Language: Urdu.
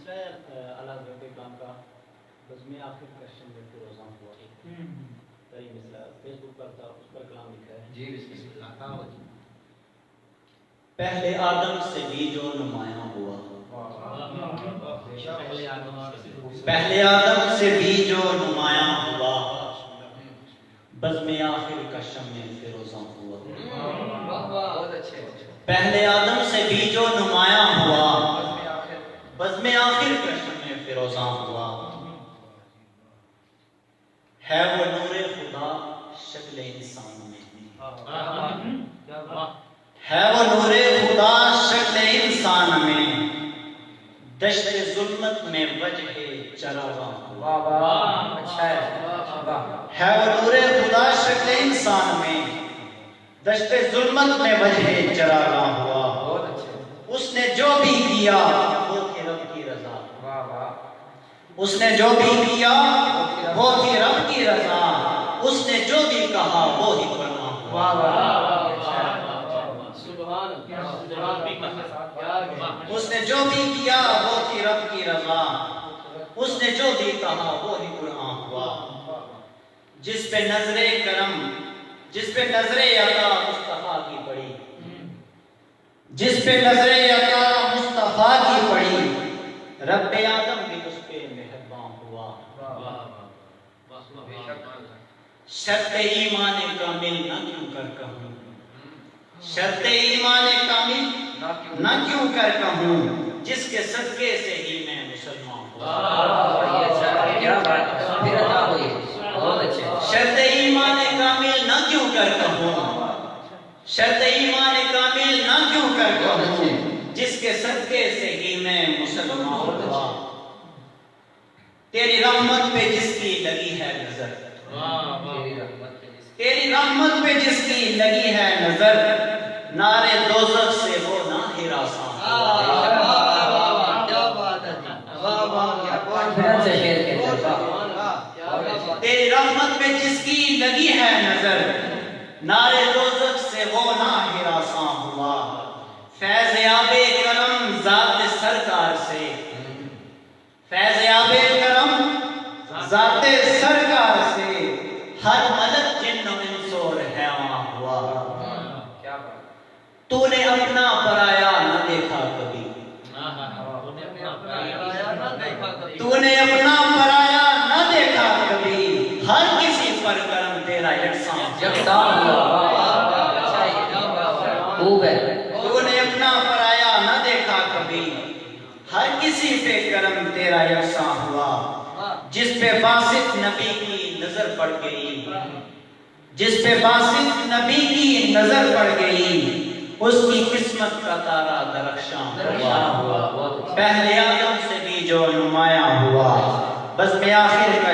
مسئلہ اللہ حضرت کلام کا بزم آخر کوشچن میں روزہ ہوا یہ مسئلہ فیس بک پر تھا، اس پر کلام لکھا ہے جی بسم اللہ. پہلے آدم سے بھی جو نمایاں ہوا، پہلے آدم سے بھی جو نمایاں ہوا، بزم آخر کا شمع فیروزاں ہوا. پہلے آدم سے بھی جو نمایاں ہوا، بزم آخر کا شمع فیروزاں ہوا. ہے وہ نور خدا شکل انسان میں، ہے وہ نور خدا شکل انسان میں، دشت ظلمت میں وجہ چراغاں ہوا. ہے وہ نور خدا شکل انسان میں، دشت ظلمت میں وجہ چراغاں ہوا. اس نے جو بھی کیا وہ تھی رب کی رضا، اس نے جو بھی کیا وہ تھی رب کی رضا. اس نے جو بھی کہا وہ ہی قرآن ہوا. اس نے جو بھی کیا وہ تھی رب کی رضا. اس نے جو بھی کہا وہ ہی قرآن ہوا. جس پہ نظر کرم، جس پہ نظر عطا مصطفیٰ کی پڑی، جس پہ نظر عطا مصطفیٰ کی پڑی، رب آدم بھی اس پہ مہربان ہوا. شرط ایمان کامل نہ کیوں کر کہوں، شرط ایمان کامل نہ کیوں کر کہوں، جس کے صدقے سے ہی میں مسلمان ہوا. شرط ایمان کامل نہ کیوں کر کہوں، شرط ایمان کامل نہ کیوں کر کہوں، جس کے صدقے سے ہی میں مسلمان ہوا. تیری رحمت پہ جس کی لگی ہے نظر، تیری رحمت پہ جس کی لگی ہے نظر، نارے دوزخ سے وہ نہ ہراساں. تیری رحمت پہ جس کی لگی ہے نظر، نارے دوزخ سے وہ نہ ہراساں ہوا. فیض آب کرم ذات سرکار سے، فیض آب کرم ذات سرکار سے، ہر ملک جن و انس اور حیوان ہوا. تو نے اپنا پرایا نہ دیکھا کبھی، تو نے اپنا پرایا نہ دیکھا کبھی، ہر کسی پر کرم تیرا یکساں ہوا. تو نے اپنا پرایا نہ دیکھا کبھی، ہر کسی پہ کرم تیرا یکساں ہوا. جس پہ باسط نبی کی نظر پڑ گئی، جس پہ باسط نبی کی نظر پڑ گئی، اس کی قسمت کا تارا درخشاں ہوا. پہلے آدم سے بھی جو نمایاں ہوا، بزم آخر کا